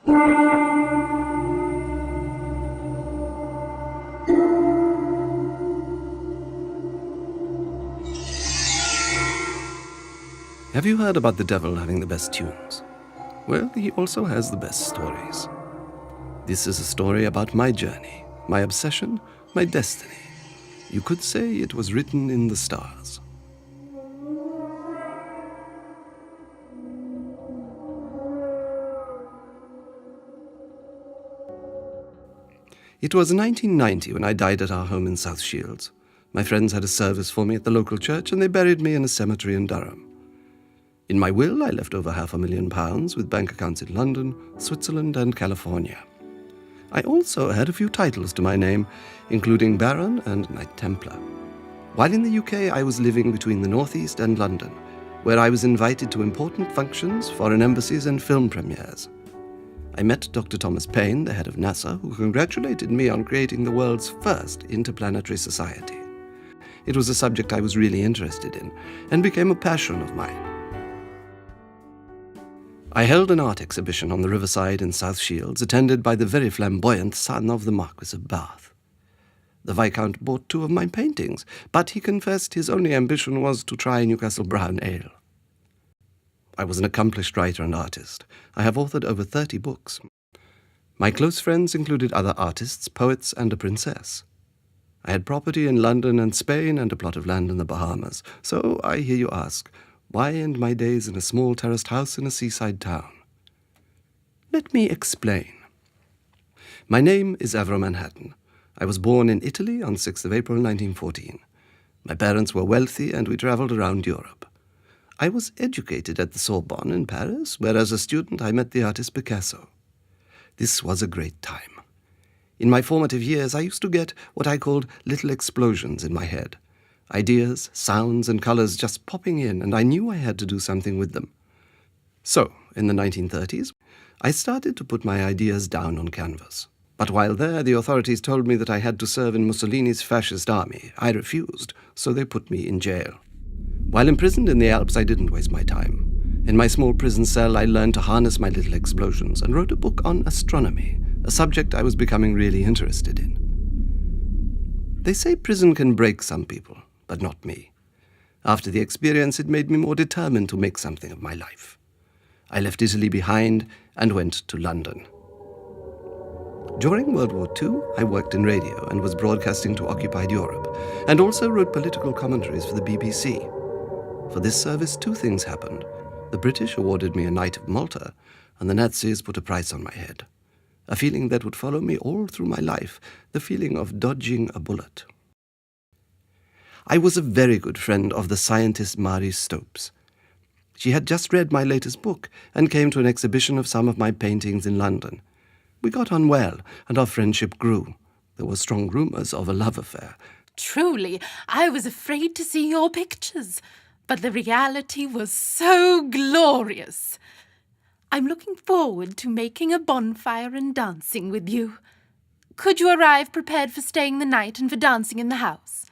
Have you heard about the devil having the best tunes? Well, he also has the best stories. This is a story about my journey, my obsession, my destiny. You could say it was written in the stars. It was 1990 when I died at our home in South Shields. My friends had a service for me at the local church and they buried me in a cemetery in Durham. In my will, I left over £500,000 with bank accounts in London, Switzerland and California. I also had a few titles to my name, including Baron and Knight Templar. While in the UK, I was living between the Northeast and London, where I was invited to important functions, foreign embassies and film premieres. I met Dr. Thomas Paine, the head of NASA, who congratulated me on creating the world's first interplanetary society. It was a subject I was really interested in, and became a passion of mine. I held an art exhibition on the riverside in South Shields, attended by the very flamboyant son of the Marquis of Bath. The Viscount bought 2 of my paintings, but he confessed his only ambition was to try Newcastle Brown Ale. I was an accomplished writer and artist. I have authored over 30 books. My close friends included other artists, poets, and a princess. I had property in London and Spain and a plot of land in the Bahamas. So I hear you ask, why end my days in a small terraced house in a seaside town? Let me explain. My name is Avro Manhattan. I was born in Italy on 6th of April 1914. My parents were wealthy and we travelled around Europe. I was educated at the Sorbonne in Paris, where as a student I met the artist Picasso. This was a great time. In my formative years I used to get what I called little explosions in my head. Ideas, sounds and colours just popping in, and I knew I had to do something with them. So, in the 1930s, I started to put my ideas down on canvas. But while there, the authorities told me that I had to serve in Mussolini's fascist army. I refused, so they put me in jail. While imprisoned in the Alps, I didn't waste my time. In my small prison cell, I learned to harness my little explosions and wrote a book on astronomy, a subject I was becoming really interested in. They say prison can break some people, but not me. After the experience, it made me more determined to make something of my life. I left Italy behind and went to London. During World War II, I worked in radio and was broadcasting to occupied Europe, and also wrote political commentaries for the BBC. For this service, 2 things happened. The British awarded me a Knight of Malta, and the Nazis put a price on my head. A feeling that would follow me all through my life, the feeling of dodging a bullet. I was a very good friend of the scientist Marie Stopes. She had just read my latest book and came to an exhibition of some of my paintings in London. We got on well, and our friendship grew. There were strong rumours of a love affair. Truly, I was afraid to see your pictures, but the reality was so glorious. I'm looking forward to making a bonfire and dancing with you. Could you arrive prepared for staying the night and for dancing in the house?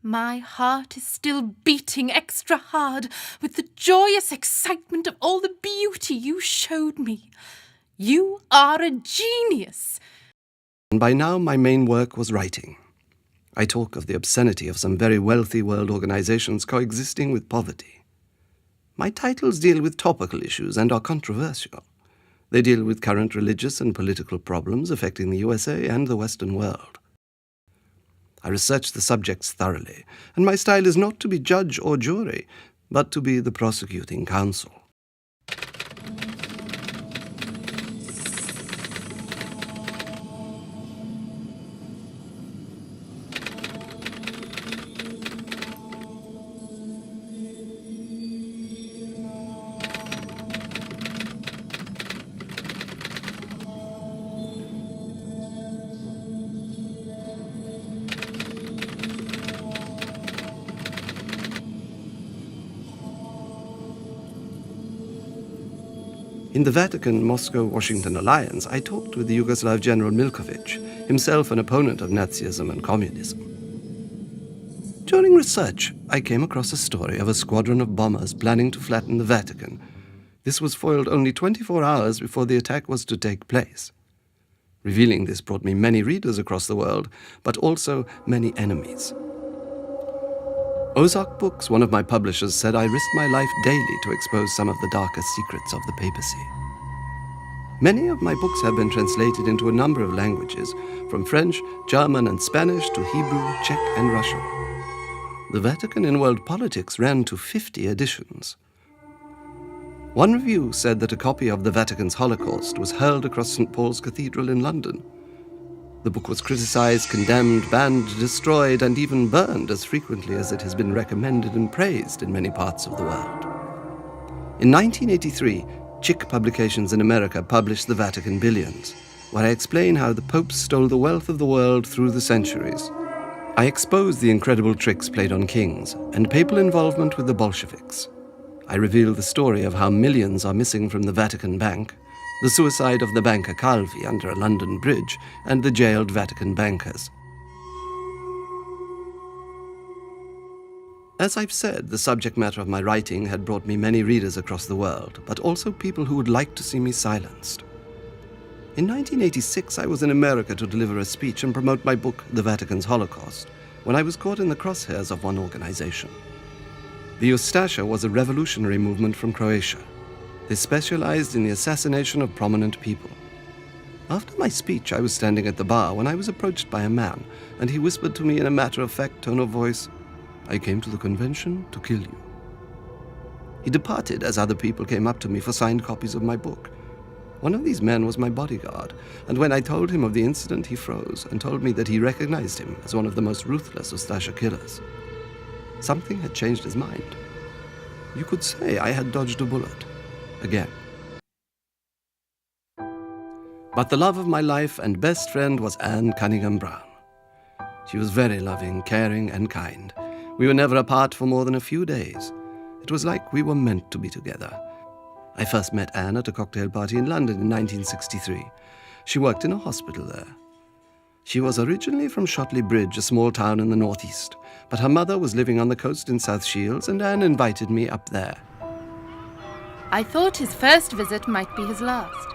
My heart is still beating extra hard with the joyous excitement of all the beauty you showed me. You are a genius. And by now my main work was writing. I talk of the obscenity of some very wealthy world organizations coexisting with poverty. My titles deal with topical issues and are controversial. They deal with current religious and political problems affecting the USA and the Western world. I research the subjects thoroughly, and my style is not to be judge or jury, but to be the prosecuting counsel. In the Vatican, Moscow-Washington alliance, I talked with the Yugoslav General Milkovic, himself an opponent of Nazism and communism. During research, I came across a story of a squadron of bombers planning to flatten the Vatican. This was foiled only 24 hours before the attack was to take place. Revealing this brought me many readers across the world, but also many enemies. Ozark Books, one of my publishers, said I risked my life daily to expose some of the darkest secrets of the papacy. Many of my books have been translated into a number of languages, from French, German, and Spanish to Hebrew, Czech, and Russian. The Vatican in world politics ran to 50 editions. One review said that a copy of the Vatican's Holocaust was hurled across St. Paul's Cathedral in London. The book was criticized, condemned, banned, destroyed, and even burned as frequently as it has been recommended and praised in many parts of the world. In 1983, Chick Publications in America published The Vatican Billions, where I explain how the popes stole the wealth of the world through the centuries. I expose the incredible tricks played on kings and papal involvement with the Bolsheviks. I reveal the story of how millions are missing from the Vatican Bank, the suicide of the banker Calvi under a London bridge, and the jailed Vatican bankers. As I've said, the subject matter of my writing had brought me many readers across the world, but also people who would like to see me silenced. In 1986, I was in America to deliver a speech and promote my book, The Vatican's Holocaust, when I was caught in the crosshairs of one organization. The Ustasha was a revolutionary movement from Croatia. They specialized in the assassination of prominent people. After my speech, I was standing at the bar when I was approached by a man, and he whispered to me in a matter-of-fact tone of voice, "I came to the convention to kill you." He departed as other people came up to me for signed copies of my book. One of these men was my bodyguard, and when I told him of the incident, he froze and told me that he recognized him as one of the most ruthless Ustasha killers. Something had changed his mind. You could say I had dodged a bullet. Again. But the love of my life and best friend was Anne Cunningham Brown. She was very loving, caring, and kind. We were never apart for more than a few days. It was like we were meant to be together. I first met Anne at a cocktail party in London in 1963. She worked in a hospital there. She was originally from Shotley Bridge, a small town in the northeast, but her mother was living on the coast in South Shields, and Anne invited me up there. I thought his first visit might be his last.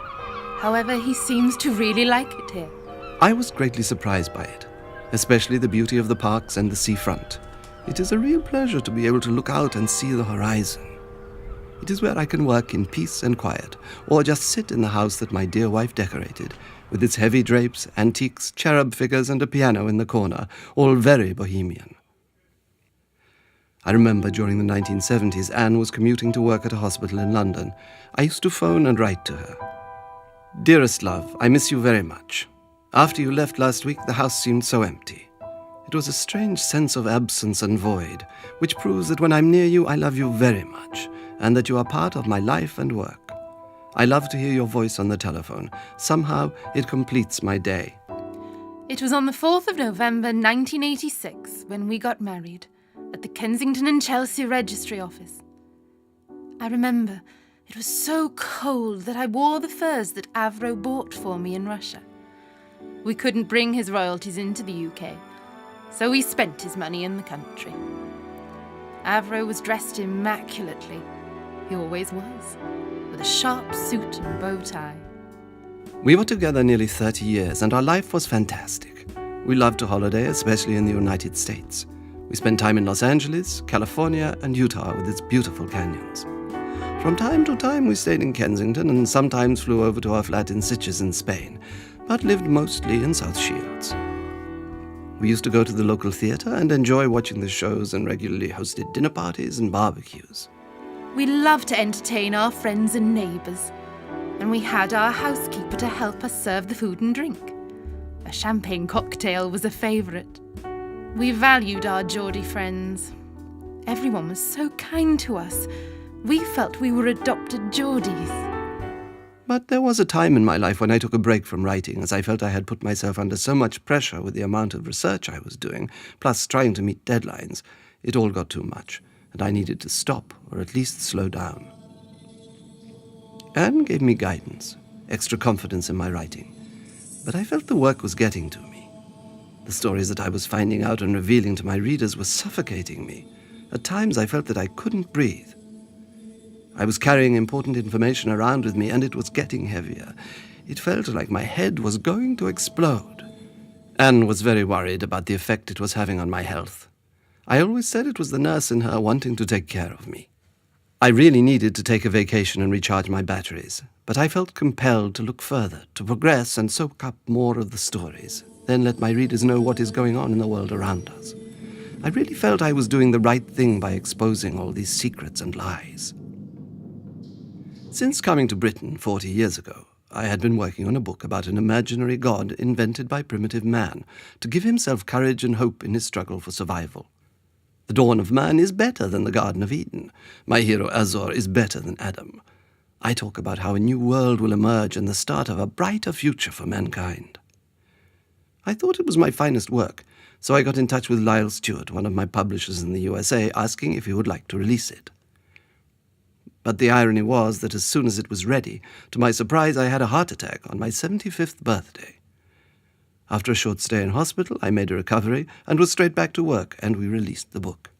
However, he seems to really like it here. I was greatly surprised by it, especially the beauty of the parks and the seafront. It is a real pleasure to be able to look out and see the horizon. It is where I can work in peace and quiet, or just sit in the house that my dear wife decorated, with its heavy drapes, antiques, cherub figures, and a piano in the corner, all very bohemian. I remember during the 1970s, Anne was commuting to work at a hospital in London. I used to phone and write to her. "Dearest love, I miss you very much. After you left last week, the house seemed so empty. It was a strange sense of absence and void, which proves that when I'm near you, I love you very much, and that you are part of my life and work. I love to hear your voice on the telephone. Somehow, it completes my day." It was on the 4th of November 1986 when we got married, at the Kensington and Chelsea Registry Office. I remember it was so cold that I wore the furs that Avro bought for me in Russia. We couldn't bring his royalties into the UK, so he spent his money in the country. Avro was dressed immaculately. He always was, with a sharp suit and bow tie. We were together nearly 30 years, and our life was fantastic. We loved to holiday, especially in the United States. We spent time in Los Angeles, California, and Utah with its beautiful canyons. From time to time, we stayed in Kensington and sometimes flew over to our flat in Sitges in Spain, but lived mostly in South Shields. We used to go to the local theatre and enjoy watching the shows and regularly hosted dinner parties and barbecues. We loved to entertain our friends and neighbours, and we had our housekeeper to help us serve the food and drink. A champagne cocktail was a favourite. We valued our Geordie friends. Everyone was so kind to us. We felt we were adopted Geordies. But there was a time in my life when I took a break from writing, as I felt I had put myself under so much pressure with the amount of research I was doing, plus trying to meet deadlines. It all got too much, and I needed to stop, or at least slow down. Anne gave me guidance, extra confidence in my writing, but I felt the work was getting to me. The stories that I was finding out and revealing to my readers were suffocating me. At times I felt that I couldn't breathe. I was carrying important information around with me, and it was getting heavier. It felt like my head was going to explode. Anne was very worried about the effect it was having on my health. I always said it was the nurse in her wanting to take care of me. I really needed to take a vacation and recharge my batteries, but I felt compelled to look further, to progress and soak up more of the stories, then let my readers know what is going on in the world around us. I really felt I was doing the right thing by exposing all these secrets and lies. Since coming to Britain 40 years ago, I had been working on a book about an imaginary god invented by primitive man to give himself courage and hope in his struggle for survival. The dawn of man is better than the Garden of Eden. My hero Azor is better than Adam. I talk about how a new world will emerge and the start of a brighter future for mankind. I thought it was my finest work, so I got in touch with Lyle Stewart, one of my publishers in the USA, asking if he would like to release it. But the irony was that as soon as it was ready, to my surprise I had a heart attack on my 75th birthday. After a short stay in hospital, I made a recovery and was straight back to work, and we released the book.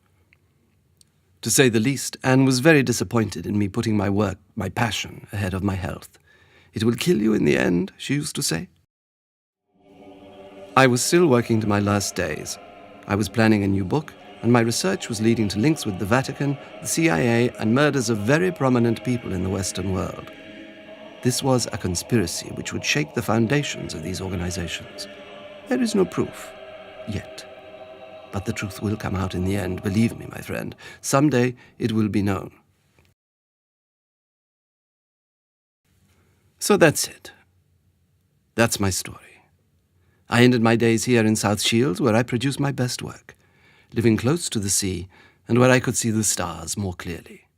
To say the least, Anne was very disappointed in me putting my work, my passion, ahead of my health. It will kill you in the end, she used to say. I was still working to my last days. I was planning a new book, and my research was leading to links with the Vatican, the CIA, and murders of very prominent people in the Western world. This was a conspiracy which would shake the foundations of these organizations. There is no proof, yet. But the truth will come out in the end, believe me, my friend. Someday it will be known. So that's it. That's my story. I ended my days here in South Shields, where I produced my best work, living close to the sea and where I could see the stars more clearly.